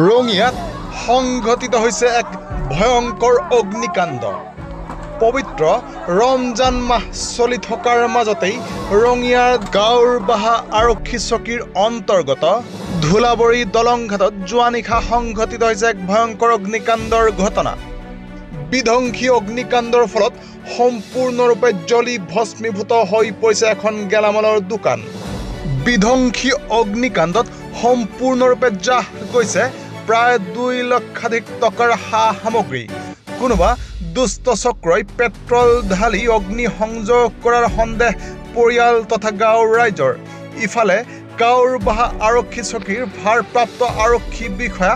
ৰঙিয়াত সংঘটিত হৈছে এক ভয়ংকৰ অগ্নিকাণ্ড। পবিত্ৰ ৰমজান মাহ চলি থকাৰ মাজতেই ৰঙিয়াৰ গাঁওৰবাহা আৰক্ষী চকীৰ অন্তৰ্গত ধুলাবৰী দলংঘাটত যোৱা নিশা সংঘটিত হৈছে এক ভয়ংকৰ অগ্নিকাণ্ডৰ ঘটনা। বিধ্বংসী অগ্নিকাণ্ডৰ ফলত সম্পূৰ্ণৰূপে জ্বলি ভস্মীভূত হৈ পৰিছে এখন গেলামালৰ দোকান। বিধ্বংসী অগ্নিকাণ্ডত সম্পূৰ্ণৰূপে জাহ গৈছে প্ৰায় 2 লক্ষাধিক টকাৰ সা সামগ্ৰী। কোনোবা দুষ্ট চক্ৰই পেট্ৰল ঢালি অগ্নি সংযোগ কৰাৰ সন্দেহ পৰিয়াল তথা গাঁৱৰ ৰাইজৰ। ইফালে গাঁওৰবাহা আৰক্ষী চকীৰ ভাৰপ্ৰাপ্ত আৰক্ষী বিষয়া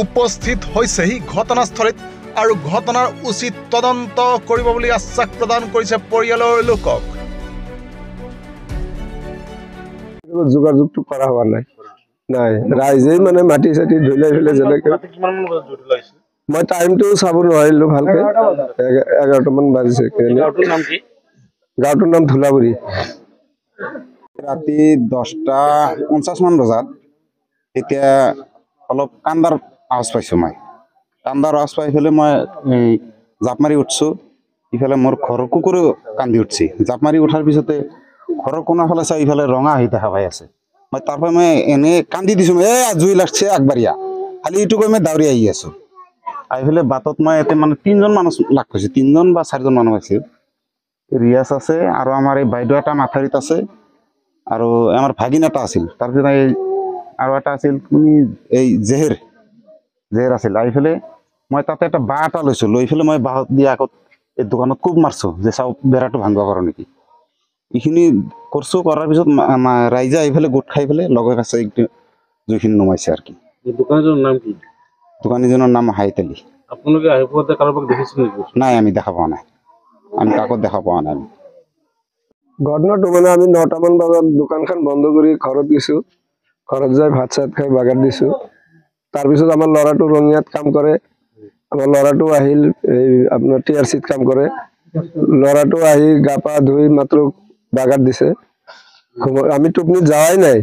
উপস্থিত হৈছেহি ঘটনাস্থলীত আৰু ঘটনাৰ উচিত তদন্ত কৰিব বুলি আশ্বাস প্ৰদান কৰিছে পৰিয়ালৰ লোকক। যোগাযোগটো কৰা হোৱা নাই ৰাইজেই মানে মাটি চাটি ধুলাই ফেলে যেনেকে মই টাইমটো চাব নোৱাৰিলো ভালকে 11টামান বাজিছে। গাঁওটোৰ নাম ধুলাবৰী। ৰাতি 10:50 মান বজাত এতিয়া অলপ কান্দাৰ আৱাজ পাইছো। মই কান্দাৰ আৱাজ পাই ফেলে মই জাপ মাৰি উঠছো। ইফালে মোৰ ঘৰৰ কুকুৰো কান্দি উঠছি। জাপ মাৰি উঠাৰ পিছতে ঘৰৰ কোনোফালে চাই ইফালে ৰঙা হৈ দেখা পাই আছে। মই তাৰপৰা মই এনে কান্দি দিছো, জুই লাগছে আগবাঢ়িয়া, খালি এইটো কৈ মই দাউৰি আহি আছো। আহি ফেলে বাটত মই এতিয়া মানে 3জন মানুহ লাগ পাইছো, 3জন বা 4জন মানুহ আছিল। ৰিয়াজ আছে আৰু আমাৰ এই বাইদেউ এটা মাথাৰিত আছে আৰু আমাৰ ভাগিন এটা আছিল। তাৰপিছত আৰু এটা আছিল এই জেহেৰ আছিল। আহি ফেলে মই তাতে এটা বাঁহ এটা লৈছো, লৈ ফেলে মই বাঁহত দি আগত এই দোকানত কোব মাৰছো যে চাও বেৰাটো ভাঙিব পাৰো নেকি। এইখিনি কৰছো, কৰাৰ পিছত ৰাইজে আহি ফেলে গোট খাই ফেলে লগে কাছে জুইখিনি নুমাইছে আৰু কি। দোকানীজনৰ নাম কি? দোকানীজনৰ নাম হাইত আলী। আপোনালোকে আহি পোৱাতে কাৰোবাক দেখিছিল নেকি? নাই, আমি দেখা পোৱা নাই, আমি কাকো দেখা পোৱা নাই। ঘটনাটো মানে আমি 9টামান বজাত দোকানখন বন্ধ কৰি ঘৰত গৈছো। ঘৰত যাই ভাত চাত খাই বাগাৰ দিছো। তাৰপিছত আমাৰ ল'ৰাটো ৰঙিয়াত কাম কৰে। আমাৰ ল'ৰাটো আহিল এই আপোনাৰ TRCত কাম কৰে। ল'ৰাটো আহি গা পা ধুই মাত্ৰ বাগাৰ দিছে। আমি টোপনিত যাৱাই নাই।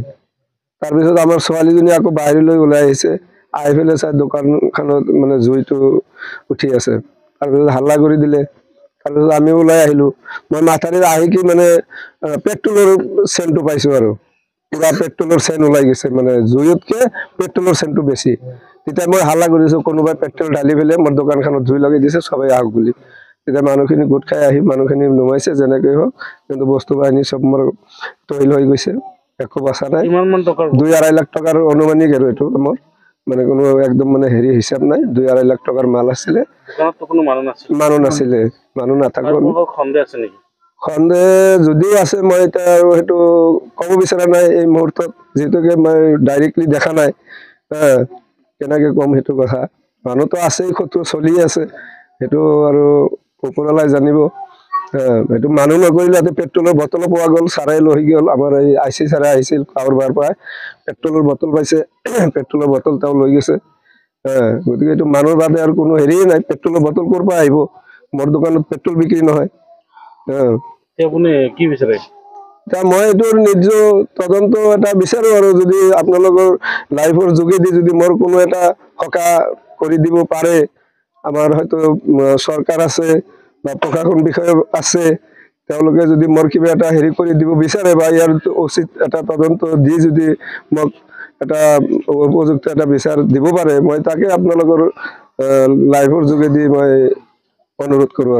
তাৰপিছত আমাৰ ছোৱালীজনী আকৌ বাহিৰলৈ ওলাই আহিছে। আহি পেলাই চাই দোকানখনত মানে জুইটো উঠি আছে। তাৰপিছত হাল্লা কৰি দিলে। তাৰপিছত আমি ওলাই আহিলো। মই মাথাৰিত আহি কি মানে পেট্ৰলৰ চেনটো পাইছো আৰু পুৰা পেট্ৰলৰ চেন ওলাই গৈছে। মানে জুইতকে পেট্ৰলৰ চেনটো বেছি। তেতিয়া মই হাল্লা কৰিছো, কোনোবাই পেট্ৰল ঢালি পেলাই মোৰ দোকানখনত জুই লগাই দিছে, সবাই আহক বুলি। তেতিয়া মানুহখিনি গোট খাই আহি মানুহখিনি নুমাইছে যেনেকৈ হওক, কিন্তু বস্তু বাহিনী চব মোৰ তহিল হৈ গৈছে, একো বাচা নাই। 2-2.5 লাখ টকাৰ অনুমানিক আৰু এইটো মোৰ মানে কোনো একদম মানে হেৰি হিচাপ নাই। 2-2.5 লাখ টকাৰ মাল আছিলে। মানুহ নাছিলে, মানুহ নাথাকো। সন্দেহ যদিও আছে, মই এতিয়া আৰু সেইটো ক'ব বিচৰা নাই এই মুহূৰ্তত, যিহেতুকে মই ডাইৰেক্টলি দেখা নাই। কেনেকে ক'ম সেইটো কথা। মানুহতো আছেই, শত্ৰু চলি আছে, সেইটো আৰু ওপৰৱালাই জানিব। সেইটো মানুহ নকৰিলে ইয়াতে পেট্ৰলৰ বটলো পোৱা গ'ল, ছাৰে লৈ গ'ল। আমাৰ এই IC ছাৰে আহিছিল কাৰোবাৰ পৰা, পেট্ৰলৰ বটল পাইছে, পেট্ৰলৰ বটল তেওঁ লৈ গৈছে। গতিকে এইটো মানুহৰ বাদে আৰু কোনো হেৰিয়ে নাই। পেট্ৰলৰ বটল ক'ৰ পৰা আহিব? মোৰ দোকানত পেট্ৰল বিক্ৰী নহয়। আপুনি কি বিচাৰে? এতিয়া মই এইটো নিজ তদন্ত এটা বিচাৰো আৰু যদি আপোনালোকৰ লাইভৰ যোগেদি যদি মোৰ কোনো এটা সকাহ কৰি দিব পাৰে, আমাৰ হয়তো চৰকাৰ আছে বা প্ৰশাসন বিষয়া আছে, তেওঁলোকে যদি মোৰ কিবা এটা হেৰি কৰি দিব বিচাৰে বা ইয়াৰ উচিত এটা তদন্ত দি যদি মোক এটা উপযুক্ত এটা বিচাৰ দিব পাৰে, মই তাকে আপোনালোকৰ লাইভৰ যোগেদি মই অনুৰোধ কৰোঁ।